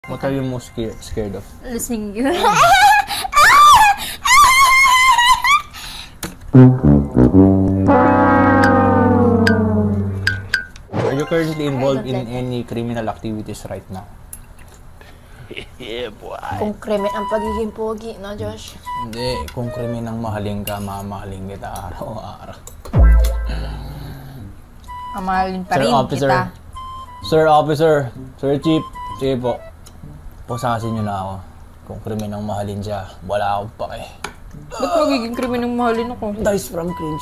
What are you most scared of? Losing you. Are you currently involved in any criminal activities right now? Yeah, boy. Kung krimen ang pagiging pogi, no, Josh? Hindi, kung krimen ang mahalin ka, mamahalin kita araw-araw. Mamahalin pa rin kita. Sir Officer, Sir Chief, sige po. Pusasin nyo na ako. Kung krimen ang mahalin siya, wala akong pake. Ba't magiging krimen ang mahalin ako? Dice from cringe.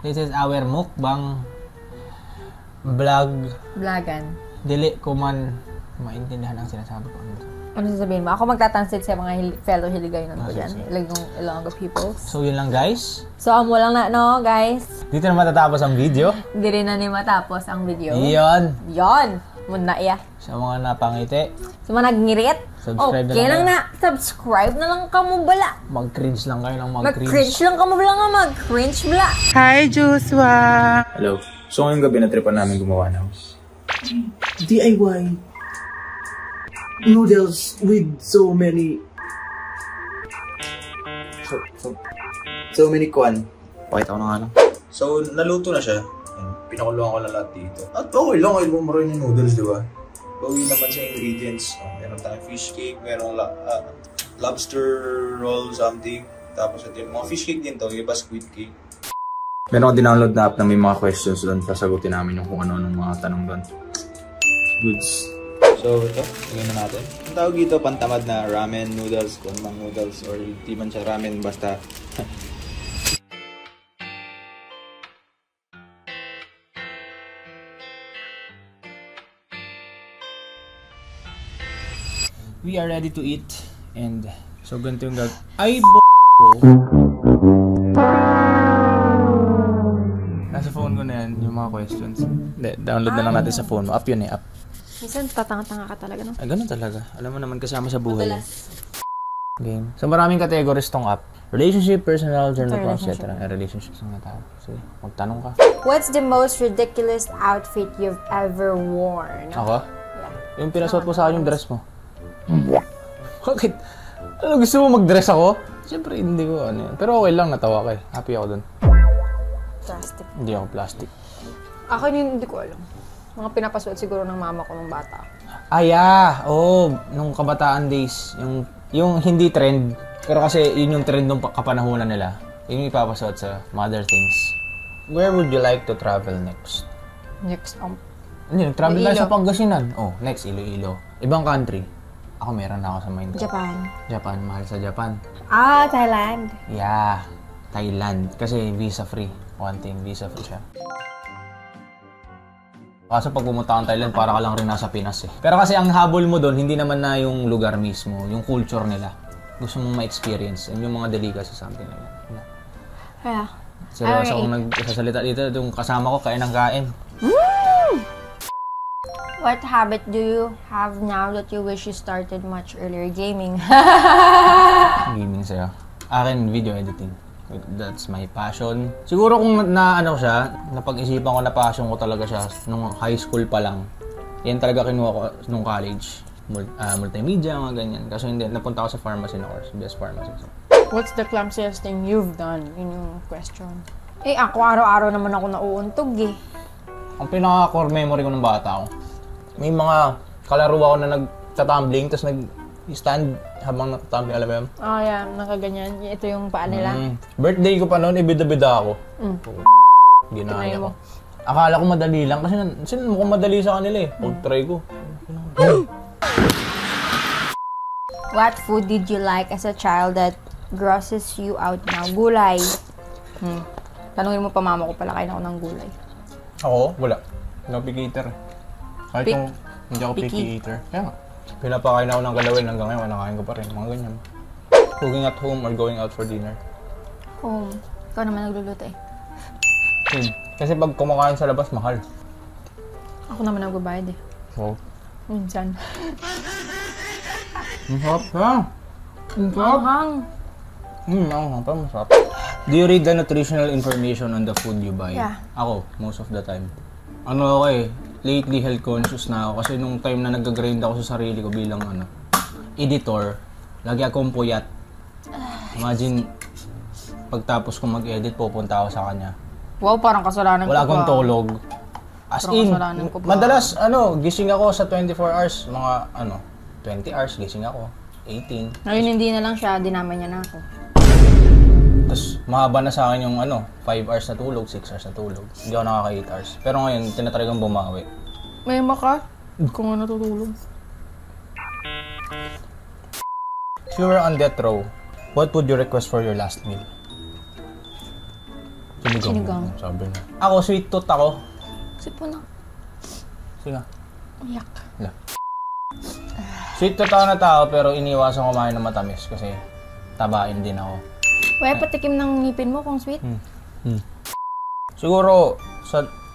This is our mukbang vlog. Vlogan. Dili ko man maintindihan ang sinasabi ko. Ano sasabihin mo? Ako magtatansit sa mga fellow Hiligayon ko dyan. Ilonggo people. So yun lang guys. So amo lang na, no, guys? Dito na matatapos ang video. Hindi rin na ni matapos ang video. Iyon. Yon! Muna iya. Sa mga napangiti. Sa mga nagngirit. Subscribe okay na lang. Subscribe na lang kamo bala. Mag-cringe lang kayo ng mag-cringe. Mag-cringe lang kamo bala nga mag-cringe bala. Hi, Joshua! Hello. So ngayong gabi na-tripan namin gumawa ng DIY noodles with so many kwan. Pakita ko na nga lang. So, naluto na siya. Pinakuluan ko lang lahat dito. At okay lang, kayo mo rin yung noodles, di ba? Bawi naman sa ingredients. Meron tayong fish cake, merong lobster roll something. Tapos ito yung mga fish cake din to, iba squid cake. Meron ko dinownload na app na may mga questions doon. Sasagutin namin yung kung ano-anong mga tanong doon. Goods. So, ito. Tignan na natin. Ang tawag dito, pantamad na ramen noodles, konmang noodles, or di man siya ramen, basta... We are ready to eat. And, so ganito yung Ay, Nasa phone ko na yan, yung mga questions. Hindi, download na lang natin sa phone mo. App yun eh, app. Minsan tatanga-tanga ka talaga, no? Ay, ganun talaga. Alam mo naman kasama sa buhay. Game. So maraming categories tong app. Relationship, personal, journal, etc. Relationships ng tao. Sige, magtanong ka. What's the most ridiculous outfit you've ever worn? Ako? Yeah. Yung pinasuot mo sa akin yung dress mo. Bakit? Ano, gusto mo mag-dress ako? Siyempre, hindi ko ano yun. Pero okay lang, natawa ka eh. Happy ako dun. Plastic. Hindi ako plastic. Ako hindi ko alam. Mga pinapasuot siguro ng mama ko nung bata. Oo, nung kabataan days. Yung hindi trend. Pero kasi yun yung trend nung kapanahunan nila. Yun yung ipapasuot sa mother things. Where would you like to travel next? Next, Hindi, nag-travel tayo sa Pangasinan. Oh, next, Iloilo. Ibang country. Ako meron na ako sa mind ko. Japan. Japan, mahal sa Japan. Thailand. Yeah, Thailand. Kasi visa free. One thing, visa free siya. Kaso pag pumunta kang Thailand, para ka lang rin nasa Pinas eh. Pero kasi ang habol mo doon, hindi naman na yung lugar mismo, yung culture nila. Gusto mong ma-experience. And yung mga delicacy something like that. Kaya. Seryoso akong nagsasalita dito, yung kasama ko, kain ng kain. What habit do you have now that you wish you started much earlier? Gaming. Gaming sa'yo. Akin, video editing. That's my passion. Siguro kung napag-isipan ko na passion ko talaga siya nung high school pa lang. Yan talaga kinuha ko nung college. Multimedia, mga ganyan. Kasi hindi, napunta ako sa pharmacy na course. BS Pharmacy. What's the clumsiest thing you've done? Yun yung question. Ako araw-araw naman ako nauuntog eh. Ang pinaka-core memory ko ng bata ko, may mga kalaro ako na nag-tumbling, tapos nag-stand habang nag-tumbling, alam mo yun? Yeah, nakaganyan. Ito yung paa nila. Birthday ko pa noon, ibida-bida ako. Ginaya ko. Akala ko madali lang, kasi mukhang madali sa kanila eh. Pag-try ko. What food did you like as a child that grosses you out now? Gulay. Tanungin mo pa mama ko pala, kain ako ng gulay. Ako? Wala. Hindi ako picky eater. Kahit yung hindi ako picky eater. Kaya nga. Pinapakain ako ng galawin hanggang ngayon, nakain ko pa rin. Mga ganyan. Cooking at home or going out for dinner? Home. Ikaw naman nagluluto eh. Kasi pag kumakain sa labas, mahal. Ako naman nagbabayad eh. Wow. Minsan. Ang sarap ha? Ang sarap? Ang sarap. Do you read the nutritional information on the food you buy? Yeah. Ako, most of the time. Ano ako lately health conscious na ako kasi nung time na nag-grind ako sa sarili ko bilang editor, lagi akong puyat. Imagine, pagtapos ko mag-edit, pupunta ako sa kanya. Wow, parang kasalanan ko Wala akong pa. tulog. As Parang in, kasalanan ko pa. madalas, gising ako sa 24 hours, mga, 20 hours, gising ako. 18. Ngayon hindi na lang siya, dinamay niya na ako. Tapos, mahaba na sa akin yung 5 hours na tulog, 6 hours na tulog. Hindi ako nakaka 8 hours. Pero ngayon, tinatry kong bumawi. May maka? Kung ano natutulog. If you were on death row, what would you request for your last meal? Sinigang. Sabi niya. Ako, sweet tooth ako. Sipo na. Sige nga. Uyak. Wala. Sweet tooth ako na tao, pero iniwasan kumain ng matamis kasi tabain din ako. Wala patikim ng ngipin mo kung sweet. Siguro,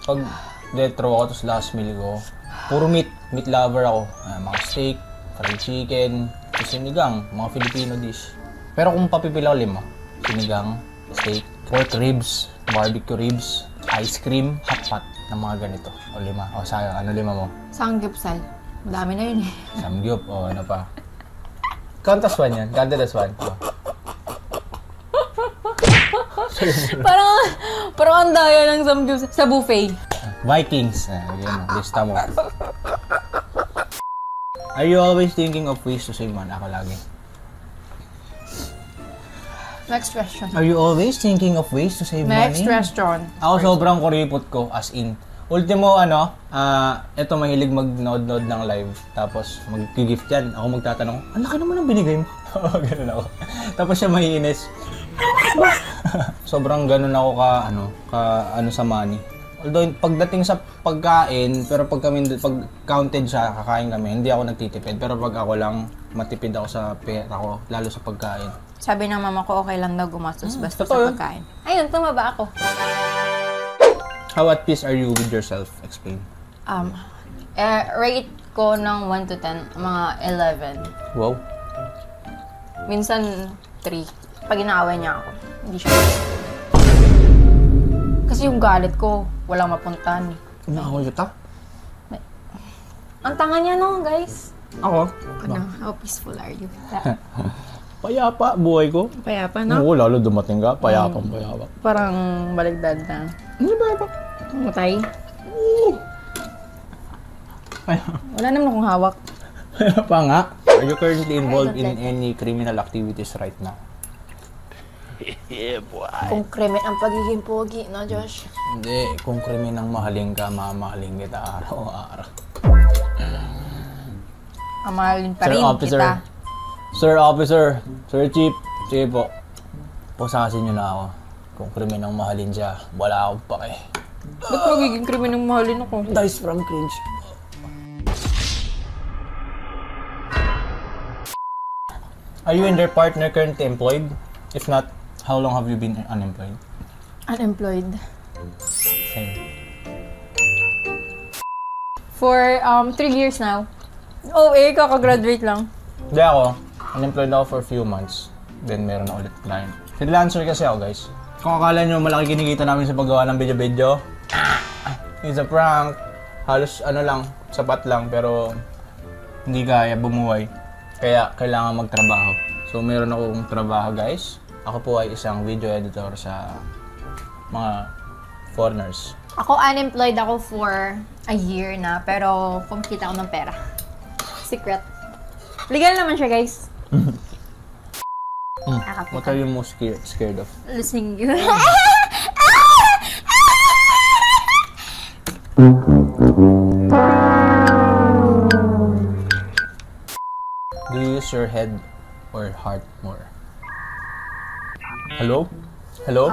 pag death row ako, tapos last meal ko, puro meat lover ako. Mga steak, fried chicken, sinigang, mga Filipino dish. Pero kung papipila ko 5, sinigang, steak, pork ribs, barbecue ribs, ice cream, hot pot, ng mga ganito. O 5. O sayang, 5 mo? Sanggipsal. Madami na yun eh. Samgyup, o ano pa. Count as 1 yan, counted as 1. parang ang daya ng samgyupsal sa buffet. Vikings, yan, lista mo. Are you always thinking of ways to save money? Ako lagi. Next question. Are you always thinking of ways to save Next money? question. Ako sobrang kuripot ko, as in. Ultimo, eto mahilig mag-nod ng live. Tapos, mag-gift yan. Ako magtatanong, ang laki naman ang binigay mo. Ganun ako. Tapos siya mahiinis. Sobrang ganun ako ka sa money. Although, pagdating sa pagkain, pero pag counted siya, kakain kami, hindi ako nagtitipid. Pero pag ako lang, matipid ako sa pera ko, lalo sa pagkain. Sabi ng mama ko, okay lang daw gumastos basta totoo sa yun. pagkain. Ayun, tumaba ako. How at peace are you with yourself? Explain. Rate ko ng 1 to 10, mga 11. Wow. Minsan 3. Pag inaaway niya ako, hindi siya kasi yung galit ko, walang mapuntahan eh. Nakakul kita? Ang tanga niya no, guys. Ako? Ano, how peaceful are you? Payapa, buhay ko. Payapa, no? Oo, lalo dumating ka, payapang payapa. Parang baligtad na. Ano ba ba? Matay. Payapa. Wala naman akong hawak. Payapa nga. Are you currently involved in any criminal activities right now? Yeah, boy. Kung krimen ang pagiging pogi, no, Josh? Hindi, kung krimen ang mahalin ka, mamahalin kita araw-araw. Amahalin pa rin kita. Sir Officer, Sir Chief, sige po. Pusasin niyo na ako. Kung krimen ang mahalin siya, wala akong pake. Ba't magiging krimen ang mahalin ako? Dice from cringe. Are you and your partner currently employed? If not, how long have you been unemployed? Unemployed. Same. For 3 years now. Oh, kakagraduate lang. Hindi ako. Unemployed ako for a few months. Then meron na ulit client. Freelancer kasi ako, guys. Kung akala nyo malaki kinikita namin sa paggawa ng video-video, it's a prank. Halos sapat lang, pero hindi kaya bumuhay. Kaya kailangan magtrabaho. So meron akong trabaho, guys. Ako po ay isang video editor sa mga foreigners. Ako unemployed ako for a year na, pero kumikita ako ng pera. Secret. Legal naman siya, guys. What are you most scared of? Listening. Do you use your head or heart more? Hello? Hello?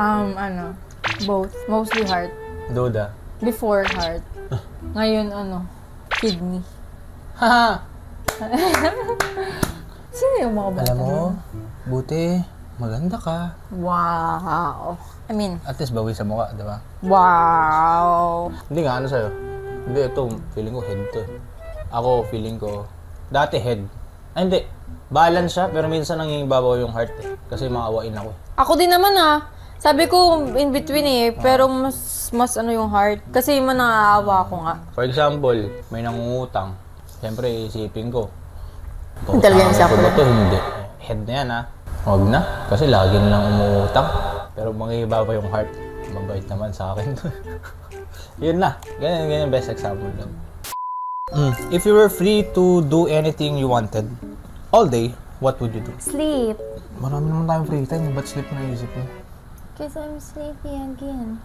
Both. Mostly heart. Doda. Before heart. Ngayon, kidney. Haha! Sino yung mga bata? Alam mo, buti, maganda ka. Wow. I mean, At least bawi sa mukha, di ba? wow. Hindi nga, ano sa'yo? Hindi, ito, feeling ko head to. Ako, feeling ko, dati head. Ay, hindi. Balance siya, pero minsan nangingibabaw yung heart eh. Kasi maawain ako. Ako din naman Sabi ko, in between eh. Pero mas ano yung heart. Kasi man naaawa ko nga. For example, may nangungutang. Siyempre, isipin ko. Talagang example. Ko ba to? Hindi. Head na yan, ha? Huwag na. Kasi lagi nilang umuutang. Pero mangihiba pa yung heart. Mabait naman sa akin. Yun na. Ganyan best example lang. If you were free to do anything you wanted all day, what would you do? Sleep. Marami naman tayong free time. Ba't sleep na isip mo? Because I'm sleepy again.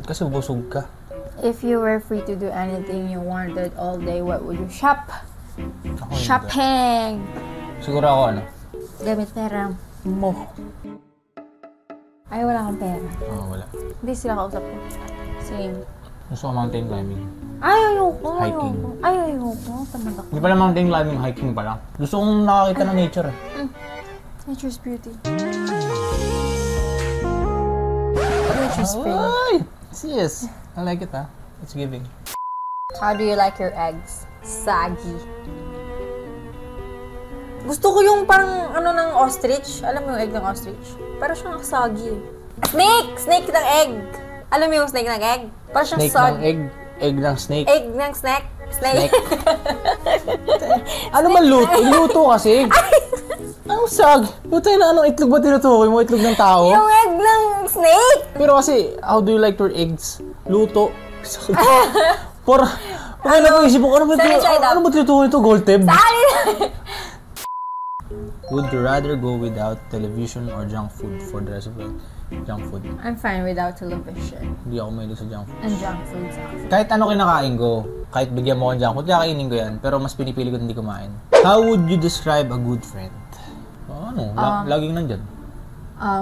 Kasi busog ka. If you were free to do anything you wanted all day, what would you shop? Ako hindi. Shopping! Siguro ako ano? Gamit pera mo. Ay, wala kang pera. Wala. Hindi sila kausap ko. Same. Gusto ko mountain climbing. Ay, ayoko. Hiking. Ay, ayoko. Tamad ako. Hindi pala mountain climbing, hiking pala. Gusto kong nakakita ng nature eh. Nature's beauty. Nature's pretty. Ay! Yes! I like it It's giving. How do you like your eggs? Saggy. Gusto ko yung parang ano ng ostrich. Alam mo yung egg ng ostrich? Parang siyang saggy. Snake! Snake ng egg! Alam mo yung snake ng egg? Parang siyang Snake ng saggy. egg. Egg ng snake. Egg ng snake. Snake. Ano man luto? Luto kasi. Anong sag? Luto na anong itlog ba tinutukoy mo? Itlog ng tao? Yung egg ng snake! Pero kasi, how do you like your eggs? Luto. Para, okay na po isip ko, ano ba tinutukoy ito? Gold tip? Would you rather go without television or junk food for the rest of your life? Junk food. I'm fine without television. Hindi ako mahilig sa junk food. And junk food sounds. Kahit ano kinakain ko, kahit bigyan mo akong junk food, kakainin ko yan. Pero mas pinipili ko hindi kumain. How would you describe a good friend? Laging nandyan.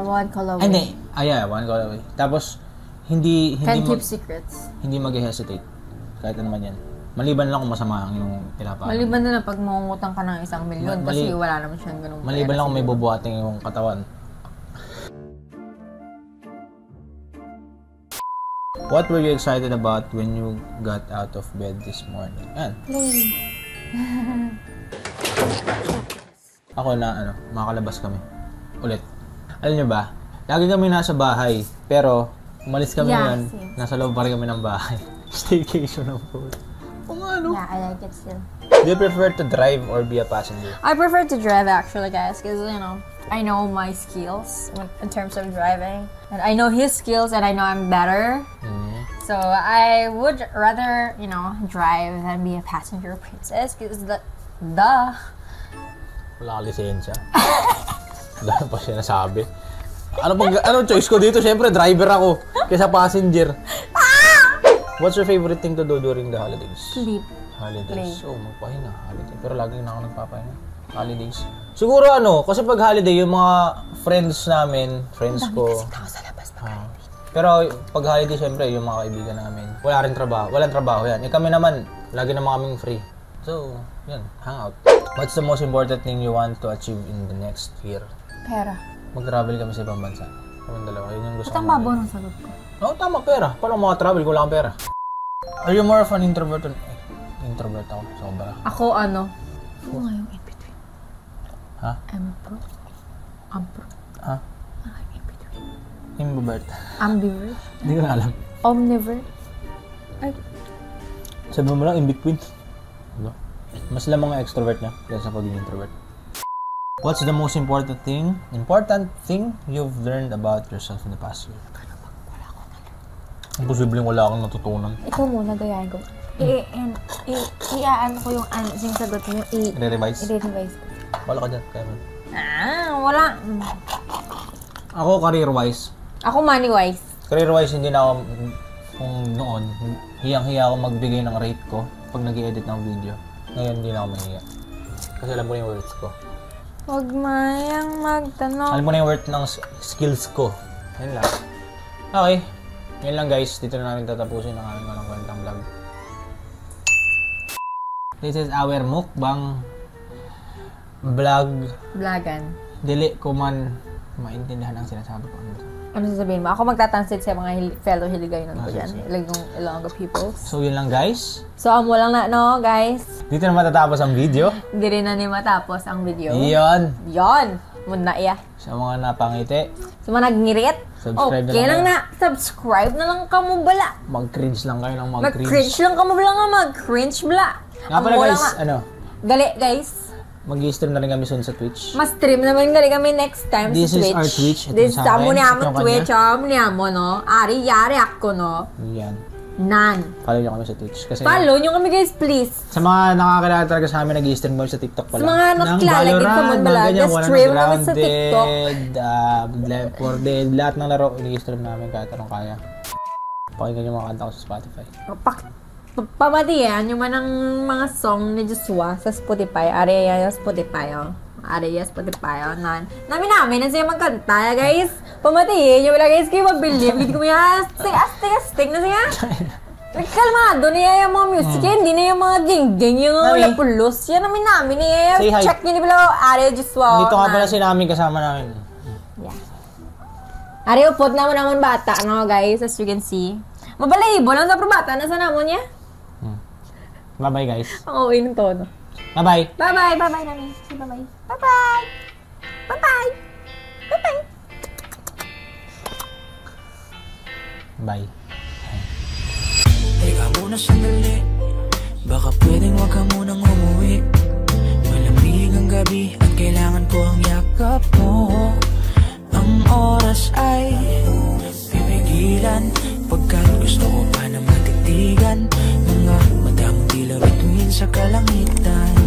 One call away. Ay, hindi. Yeah, one call away. Tapos, hindi Can't keep secrets. hindi mag-hesitate. Kahit ano man yan. Maliban lang kung masama ang yung pinapaan. Maliban na lang pag mangungutang ka ng 1 milyon kasi wala naman siyang ganun. Maliban lang kung may bubuhating yung katawan. What were you excited about when you got out of bed this morning? Yan. Ako na, makakalabas kami. Ulit. Alam nyo ba? Lagi kami nasa bahay. Pero, umalis kami ngayon. Nasa loob pa rin kami ng bahay. Staycation ng food. Yeah, I like it still. Do you prefer to drive or be a passenger? I prefer to drive actually, guys, because I know my skills in terms of driving, and I know his skills, and I know I'm better. So I would rather, drive than be a passenger princess, because Wala ka lisensya. Dahil pa siya nasabi. Anong choice ko dito? Siyempre, driver ako. Kaysa passenger. What's your favorite thing to do during the holidays? Sleep. Holidays. Oh, magpahinga. Holiday. Pero lagi na ako nagpapahinga. Holidays. Siguro kasi pag holiday, yung mga friends ko. Tao sa labas Pero pag holiday, syempre, yung mga kaibigan namin. Wala rin trabaho. Walang trabaho yan. Kami naman, lagi naman kaming free. So, yan. Hangout. What's the most important thing you want to achieve in the next year? Pera. Mag-travel kami sa ibang bansa. Kaming dalawa. Yun yung gusto ko. Itang babaw ng sagot ko. Oo, tama, pera. Paano mga-travel kung wala kang pera? Are you more of an introvert or... Introvert ako, sobra. Ako ano nga yung in between? Ha? Ampro. Ha? In between. Imbobert. Ambivert. Hindi ko na alam. Omnivert. Ay. Sabi mo lang, in between. Mas lamang ang extrovert niya kaysa pagiging introvert. What's the most important thing you've learned about yourself in the past year? Imposibleng wala akong natutunan. Ikaw muna, gayahin ko. Iaan ko yung sagot mo. I-revise? I-revise ko. Wala ka dyan, Kevin. Wala. Ako, career-wise. Ako money-wise. Career-wise, hindi na ako, kung noon, hiyang-hiya ako magbigay ng rate ko pag nag-i-edit ng video. Ngayon, hindi na ako mahiya. Kasi alam ko na yung worth ko. Huwag mayang magtanong. Alam ko na yung worth ng skills ko. Yan lang. Okay. Yan lang guys. Dito na namin tatapusin ang aming walang kwentang vlog. This is our mukbang vlog. Vlogan. Dili ko man maintindihan ang sinasabi ko. Ano sasabihin mo? Ako magtatansit sa mga fellow Hiligayon ko dyan. Ilonggo people. So yun lang guys. So amo lang na, guys. Dito na matatapos ang video. Hindi rin na ni matapos ang video. Yon. Muna iya. Sa mga napangiti, Sa mga nagngirit. Subscribe Okay na lang lang na. Subscribe na lang kamo bala. mag-cringe lang kayo ng Mag-cringe mag-cringe. lang kamo bala nga. Mag-cringe bala. Nga pala Ang wala guys, nga. Gali guys. mag-i-stream na rin kami soon sa Twitch. Mas stream naman gali kami next time This sa is Twitch. our Twitch. Ito This sa amo akin. ni amo Ito yung Twitch. Amo ni amo no. Ari-yari ako no. Yan. Nan. Follow nyo kami sa Twitch. Kasi Follow nyo kami guys please. sa mga nakakilala talaga sa amin, nag-i-stream mo sa TikTok pala. Sa mga nakilalagay sa mga balaga, stream naman sa TikTok. Left 4 Dead, lahat ng laro, i-stream namin kahit anong kaya. Pakinggan yung mga kanta ko sa Spotify. Pamatiyan yung manang mga song ni Joshua sa Spotify. Area Spotify, oh. Area Spotify, oh. Namin na siya magkanta, guys. Pamatiyan yung wala, guys. Kayo mabilib. Hindi ko mga astig na siya. Kalmado niya yung mga music. Hindi na yung mga ging-ging, yung mga pulos. Yan namin niya. Say hi. Check nyo ni Bilo, Area Joshua. Dito nga pala si namin kasama namin. Yeah. Area upot naman bata, no, guys, as you can see. Mabalahibo lang sa probata. Nasa namon niya? Bye-bye guys. Ang uwi ng tono. Bye-bye. Bye-bye. Bye-bye namin. Say bye-bye. Bye-bye. Bye-bye. Bye-bye. Bye. Teka muna sandali, baka pwedeng wag ka munang umuwi. Malamig ang gabi at kailangan ko ang yakap mo. Ang oras ay pipigilan, pagkat gusto ko pa na matitigan mga madamong tila bituin sa kalangitan.